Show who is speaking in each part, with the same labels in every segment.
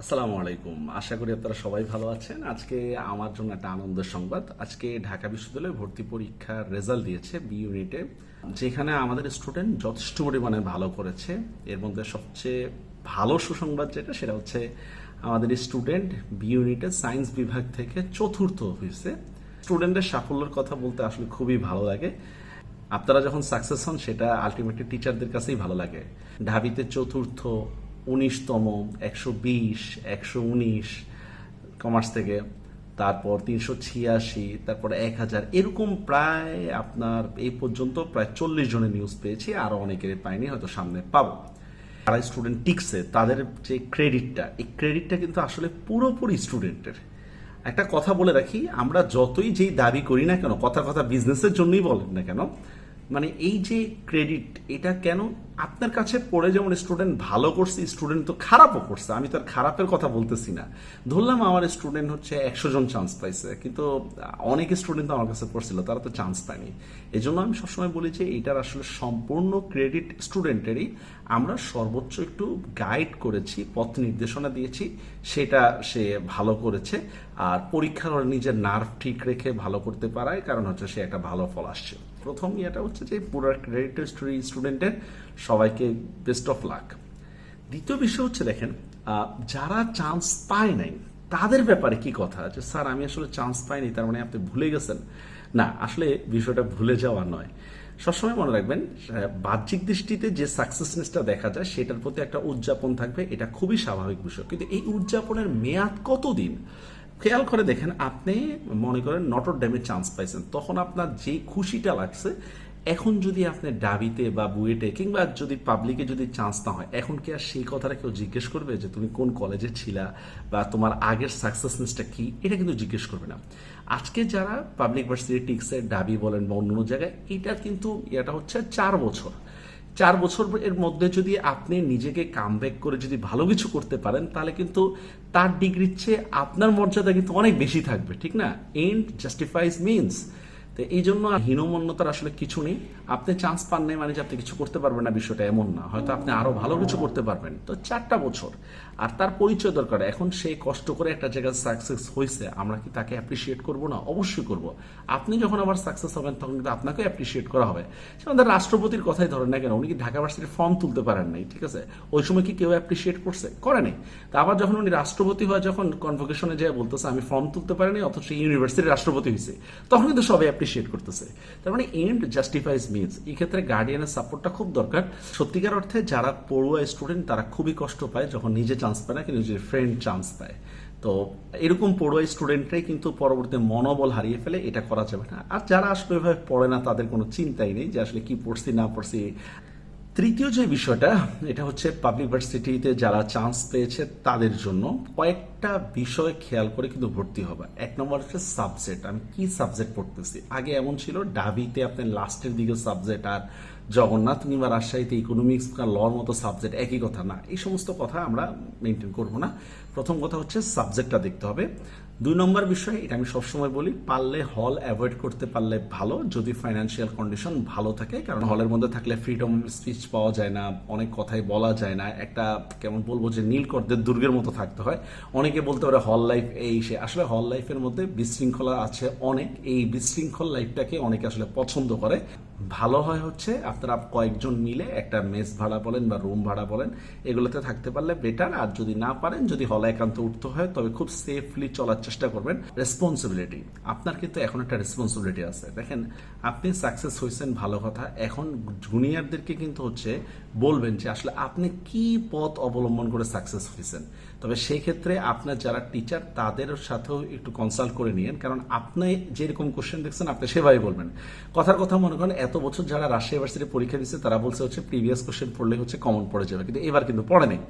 Speaker 1: আসসালামু আলাইকুম। আশা করি আপনারা সবাই ভালো আছেন। আজকে আমার জন্য একটা আনন্দের সংবাদ। আজকে ঢাকা বিশ্ববিদ্যালয়ে ভর্তি পরীক্ষার রেজাল্ট দিয়েছে বি ইউনিটে, যেখানে আমাদের স্টুডেন্ট যথেষ্ট পরিমাণে ভালো করেছে। এর মধ্যে সবচেয়ে ভালো সুসংবাদ যেটা, সেটা হচ্ছে আমাদের স্টুডেন্ট বি ইউনিটে সায়েন্স বিভাগ থেকে চতুর্থ হয়েছে। স্টুডেন্টের সাফল্যের কথা বলতে আসলে খুবই ভালো লাগে। আপনারা যখন সাকসেস হন সেটা আলটিমেটলি টিচারদের কাছেই ভালো লাগে। ঢাবিতে চতুর্থ, 19তম, 120, 119 কমার্স থেকে, তারপর 386, তারপর 1000, এরকম প্রায় আপনার এই পর্যন্ত প্রায় 40 জনের নিউজ পেয়েছি। আরও অনেকের পাইনি, হয়তো সামনে পাবো। যারা স্টুডেন্ট টিকছে তাদের যে ক্রেডিটটা, এই ক্রেডিটটা কিন্তু আসলে পুরোপুরি স্টুডেন্টের। একটা কথা বলে রাখি, আমরা যতই যেই দাবি করি না কেন, কথা বিজনেসের জন্যই বলেন না কেন, মানে এই যে ক্রেডিট, এটা কেন আপনার কাছে পড়ে? যেমন স্টুডেন্ট ভালো করছে, স্টুডেন্ট তো খারাপও করছে, আমি তো আর খারাপের কথা বলতেছি না। ধরলাম আমার স্টুডেন্ট হচ্ছে 100 জন চান্স পাইছে, কিন্তু অনেক স্টুডেন্ট তো আমার কাছে পড়ছিল, তারা তো চান্স পায়নি। এই জন্য আমি সবসময় বলি যে এইটার আসলে সম্পূর্ণ ক্রেডিট স্টুডেন্টেরই। আমরা সর্বোচ্চ একটু গাইড করেছি, পথ নির্দেশনা দিয়েছি, সেটা সে ভালো করেছে। আর পরীক্ষার নিজের নার্ভ ঠিক রেখে ভালো করতে পারায় কারণ হচ্ছে সে একটা ভালো ফল আসছে। প্রথম ইয়েটা হচ্ছে যে পুরো ক্রেডিট স্টুডেন্টের, সবাইকে বেস্ট অফ লাক। দ্বিতীয় বিষয় হচ্ছে দেখেন, যারা চান্স পায় নাই তাদের ব্যাপারে কি কথা, যে স্যার আমি আসলে চান্স পাইনি তার মানে আপনি ভুলে গেছেন? না, আসলে বিষয়টা ভুলে যাওয়া নয়। সবসময় মনে রাখবেন, বাহ্যিক দৃষ্টিতে যে সাকসেসনেসটা দেখা যায় সেটার প্রতি একটা উদযাপন থাকবে, এটা খুবই স্বাভাবিক বিষয়। কিন্তু এই উদযাপনের মেয়াদ কতদিন? খেয়াল করে দেখেন, আপনি মনে করেন নটর ডেমে চান্স পাইছেন, তখন আপনার যে খুশিটা লাগছে, এখন যদি আপনি ডাবিতে বা বুয়েটে কিংবা যদি পাবলিকে যদি চান্স না হয়, এখন কি আর সেই কথাটা কেউ জিজ্ঞেস করবে যে তুমি কোন কলেজে ছিলা বা তোমার আগের সাকসেসনেসটা কি? এটা কিন্তু জিজ্ঞেস করবে না। আজকে যারা পাবলিক ভার্সিটি টিকসে, ডাবি বলেন বা অন্য জায়গায়, এটা কিন্তু এটা হচ্ছে 4 বছর। 4 বছরের মধ্যে যদি আপনি নিজেকে কামব্যাক করে যদি ভালো কিছু করতে পারেন, তাহলে কিন্তু তার ডিগ্রির চেয়ে আপনার মর্যাদা কিন্তু অনেক বেশি থাকবে, ঠিক না? End justifies means. তো এই জন্য হীনমন্যতার আসলে কিছু নেই। আপনি চান্স পান নাই মানে যে আপনি কিছু করতে পারবেন না, বিষয়টা এমন না। হয়তো আপনি আরো ভালো কিছু করতে পারবেন। তো 4টা বছর, আর তার পরিচয় দরকার। এখন সে কষ্ট করে একটা জায়গায় সাকসেস হয়েছে, আমরা কি তাকে অ্যাপ্রিসিয়েট করব না? অবশ্যই করব। আপনি যখন আবার সাকসেস হবেন তখন কিন্তু আপনাকে অ্যাপ্রিসিয়েট করা হবে। আমাদের রাষ্ট্রপতির কথাই ধরেন না কেন, উনি কি ঢাকা ভার্সিটির ফর্ম তুলতে পারেন নাই, ঠিক আছে? ওই সময় কি কেউ অ্যাপ্রিসিয়েট করছে? করে নাই। তা আবার যখন উনি রাষ্ট্রপতি হয়, যখন কনভোকেশনে যায় বলতেছে আমি ফর্ম তুলতে পারিনি, অথচ ইউনিভার্সিটির রাষ্ট্রপতি হয়েছে, তখন কিন্তু সবাই অ্যাপ্রিসিয়েট করতেছে। তার মানে এন্ড জাস্টিফাইজ মিনস। এই ক্ষেত্রে গার্ডিয়ানের সাপোর্টটা খুব দরকার। সত্যিকার অর্থে যারা পড়ুয়া স্টুডেন্ট তারা খুবই কষ্ট পায় যখন নিজে চান্স পায় না, কিন্তু নিজের ফ্রেন্ড চান্স পায়। তো এরকম পড়ুয়া স্টুডেন্টরাই কিন্তু পরবর্তীতে মনোবল হারিয়ে ফেলে, এটা করা যাবে না। আর যারা আসলে এভাবে পড়ে না তাদের কোনো চিন্তাই নেই যে আসলে কি পড়ছি না পড়ছি। তৃতীয় যে বিষয়টা, এটা হচ্ছে পাবলিক ভার্সিটিতে যারা চান্স পেয়েছে তাদের জন্য কয়েকটা বিষয় খেয়াল করে কিন্তু ভর্তি হবে। 1 নম্বর হচ্ছে সাবজেক্ট। আমি কি সাবজেক্ট পড়তেছি। আগে এমন ছিল, ডাবিতে আপনি লাস্টের দিকে সাবজেক্ট, আর জগন্নাথ কিংবা রাজশাহীতে ইকোনমিক্স বা লর মতো সাবজেক্ট একই কথা না। এই সমস্ত কথা আমরা মেনটেন করব না। প্রথম কথা হচ্ছে সাবজেক্টটা দেখতে হবে। 2 নম্বর বিষয়, এটা আমি সবসময় বলি, পারলে হল অ্যাভয়েড করতে পারলে ভালো, যদি ফাইন্যান্সিয়াল কন্ডিশন ভালো থাকে। কারণ হলের মধ্যে থাকলে ফ্রিডম স্পিচ পাওয়া যায় না, অনেক কথাই বলা যায় না। একটা কেমন বলবো যে নীলকরদের দুর্গের মতো থাকতে হয়। অনেকে বলতে পারে হল লাইফ এই সে, আসলে হল লাইফের মধ্যে বিশৃঙ্খলা আছে অনেক। এই বিশৃঙ্খল লাইফটাকে অনেকে আসলে পছন্দ করে। ভালো হয় হচ্ছে আপনারা কয়েকজন মিলে একটা মেস ভাড়া বলেন বা রুম ভাড়া বলেন, এগুলোতে থাকতে পারলে বেটার। আর যদি না পারেন, যদি হলে একান্ত উঠতে হয়, তবে খুব সেফলি চলার চেষ্টা করবেন। রেসপন্সিবিলিটি, আপনার কিন্তু এখন একটা রেসপন্সিবিলিটি আছে। দেখেন, আপনি সাকসেস হয়েছেন, ভালো কথা। এখন জুনিয়রদেরকে কিন্তু হচ্ছে বলবেন যে আসলে আপনি কি পথ অবলম্বন করে সাকসেস হয়েছেন। তবে সেই ক্ষেত্রে আপনার যারা টিচার তাদের সাথেও একটু কনসাল্ট করে নিন, কারণ আপনি যেরকম কোশ্চেন দেখছেন আপনি সেভাবে বলবেন। কথার কথা মনে করেন, এত বছর যারা রাজশাহী ইউনিভার্সিটি পরীক্ষা দিচ্ছে তারা বলছে হচ্ছে প্রিভিয়াস কোশ্চেন পড়লে হচ্ছে কমন পড়ে যাবে, কিন্তু এবার কিন্তু পড়ে নেই।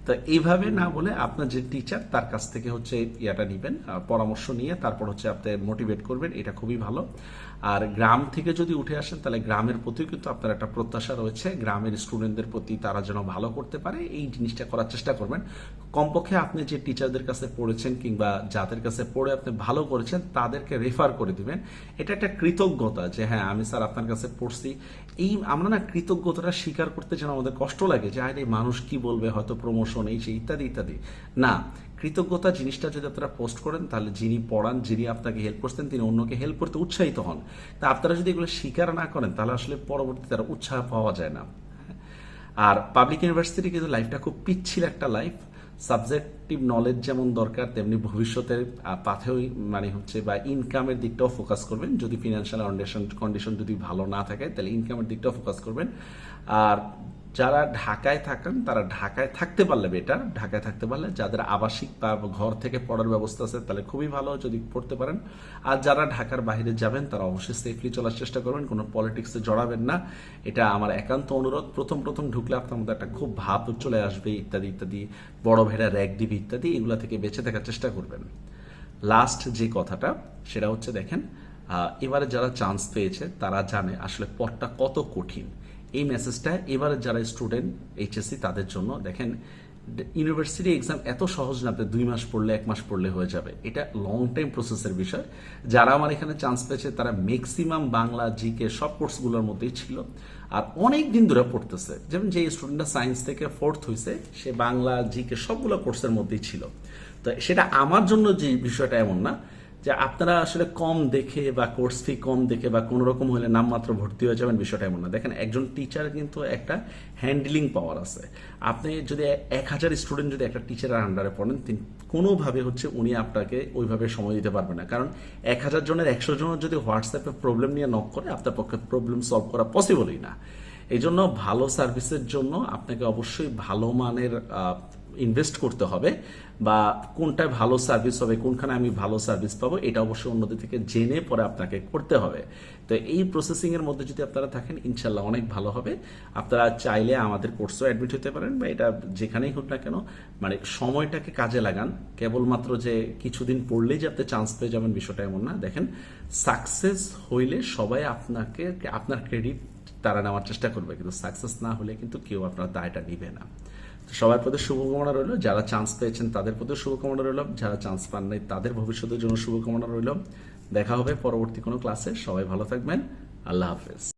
Speaker 1: তো এইভাবে না বলে আপনার যে টিচার তার কাছ থেকে হচ্ছে ইয়াটা নিবেন, পরামর্শ নিয়ে তারপর হচ্ছে আপনি মোটিভেট করবেন, এটা খুবই ভালো। আর গ্রাম থেকে যদি উঠে আসেন তাহলে গ্রামের প্রতিও কিন্তু আপনার একটা প্রত্যাশা রয়েছে, গ্রামের স্টুডেন্টদের প্রতি তারা যেন ভালো করতে পারে, এই জিনিসটা করার চেষ্টা করবেন। কমপক্ষে আপনি যে টিচারদের কাছে পড়েছেন কিংবা যাদের কাছে পড়ে আপনি ভালো করেছেন তাদেরকে রেফার করে দিবেন। এটা একটা কৃতজ্ঞতা যে হ্যাঁ আমি স্যার আপনার কাছে পড়ছি। এই আমরা না কৃতজ্ঞতাটা স্বীকার করতে যেন আমাদের কষ্ট লাগে যে আরে মানুষ কি বলবে, হয়তো প্রমোশন এই সেই ইত্যাদি ইত্যাদি। না, কৃতজ্ঞতা জিনিসটা যদি আপনারা পোস্ট করেন, তাহলে যিনি পড়ান, যিনি আপনাকে হেল্প করছেন, তিনি অন্যকে হেল্প করতে উৎসাহিত হন। তা আপনারা যদি এগুলো স্বীকার না করেন, তাহলে আসলে পরবর্তীতে আর উৎসাহ পাওয়া যায় না। আর পাবলিক ইউনিভার্সিটি কিন্তু লাইফটা খুব পিচ্ছিল একটা লাইফ। সাবজেক্টিভ নলেজ যেমন দরকার, তেমনি ভবিষ্যতের পাথেও মানে হচ্ছে বা ইনকামের দিকটাও ফোকাস করবেন। যদি ফিনান্সিয়াল কন্ডিশন যদি ভালো না থাকে, তাহলে ইনকামের দিকটাও ফোকাস করবেন। আর যারা ঢাকায় থাকেন, তারা ঢাকায় থাকতে পারলে বেটার। ঢাকায় থাকতে পারলে যাদের আবাসিক বা ঘর থেকে পড়ার ব্যবস্থা আছে, তাহলে খুবই ভালো যদি পড়তে পারেন। আর যারা ঢাকার বাইরে যাবেন, তারা অবশ্যই সেফলি চলার চেষ্টা করবেন, কোনো পলিটিক্সে জড়াবেন না। এটা আমার একান্ত অনুরোধ। প্রথম প্রথম ঢুকলে আপনার মধ্যে একটা খুব ভাব চলে আসবে, ইত্যাদি ইত্যাদি, বড় ভেড়া র্যাক দিবি ইত্যাদি, এগুলা থেকে বেঁচে থাকার চেষ্টা করবেন। লাস্ট যে কথাটা, সেটা হচ্ছে দেখেন, এবারে যারা চান্স পেয়েছে তারা জানে আসলে পথটা কত কঠিন। এই মেসেজটা এবারে যারা স্টুডেন্ট এইচএসসি তাদের জন্য। দেখেন, ইউনিভার্সিটি এক্সাম এত সহজ না, আপনি 2 মাস পড়লে 1 মাস পড়লে হয়ে যাবে। এটা লং টাইম প্রসেসের বিষয়। যারা আমার এখানে চান্স পেয়েছে, তারা ম্যাক্সিমাম বাংলা, জিকে সব কোর্সগুলোর মধ্যেই ছিল, আর অনেক দিন ধরে পড়তেছে। যেমন যে স্টুডেন্টরা সায়েন্স থেকে 4th হয়েছে, সে বাংলা, জিকে সবগুলো কোর্সের মধ্যেই ছিল। তো সেটা আমার জন্য যে বিষয়টা এমন না যে আপনারা আসলে কম দেখে বা কোর্স ফি কম দেখে বা কোনো রকম হলে নামমাত্র ভর্তি হয়ে যাবেন, বিষয়টা এমন না। দেখেন, একজন টিচার কিন্তু একটা হ্যান্ডলিং পাওয়ার আছে। আপনি যদি 1000 স্টুডেন্ট যদি একটা টিচারের আন্ডারে পড়েন, তিনি কোনোভাবে হচ্ছে উনি আপনাকে ওইভাবে সময় দিতে পারবে না। কারণ 1000 জনের 100 জনের যদি হোয়াটসঅ্যাপে প্রবলেম নিয়ে নক করে, আপনার পক্ষে প্রবলেম সলভ করা পসিবলই না। এই জন্য ভালো সার্ভিসের জন্য আপনাকে অবশ্যই ভালো মানের ইনভেস্ট করতে হবে, বা কোনটায় ভালো সার্ভিস হবে, কোনখানে আমি ভালো সার্ভিস পাবো, এটা অবশ্যই অন্যদের থেকে জেনে পরে আপনাকে করতে হবে। তো এই প্রসেসিং এর মধ্যে যদি আপনারা থাকেন, ইনশাল্লাহ অনেক ভালো হবে। আপনারা চাইলে আমাদের কোর্সও অ্যাডমিট হতে পারেন, বা এটা যেখানেই হোক না কেন, মানে সময়টাকে কাজে লাগান। কেবলমাত্র যে কিছুদিন পড়লেই যে আপনি চান্স পেয়ে যাবেন, বিষয়টা এমন না। দেখেন, সাকসেস হইলে সবাই আপনাকে, আপনার ক্রেডিট তারা নেওয়ার চেষ্টা করবে, কিন্তু সাকসেস না হলে কিন্তু কেউ আপনার দায়টা নিবে না। সবার প্রতি শুভকামনা রইল। যারা চান্স পেয়েছেন তাদের প্রতি শুভকামনা রইল, যারা চান্স পান নাই তাদের ভবিষ্যতের জন্য শুভকামনা রইল। দেখা হবে পরবর্তী কোনো ক্লাসে। সবাই ভালো থাকবেন। আল্লাহ হাফেজ।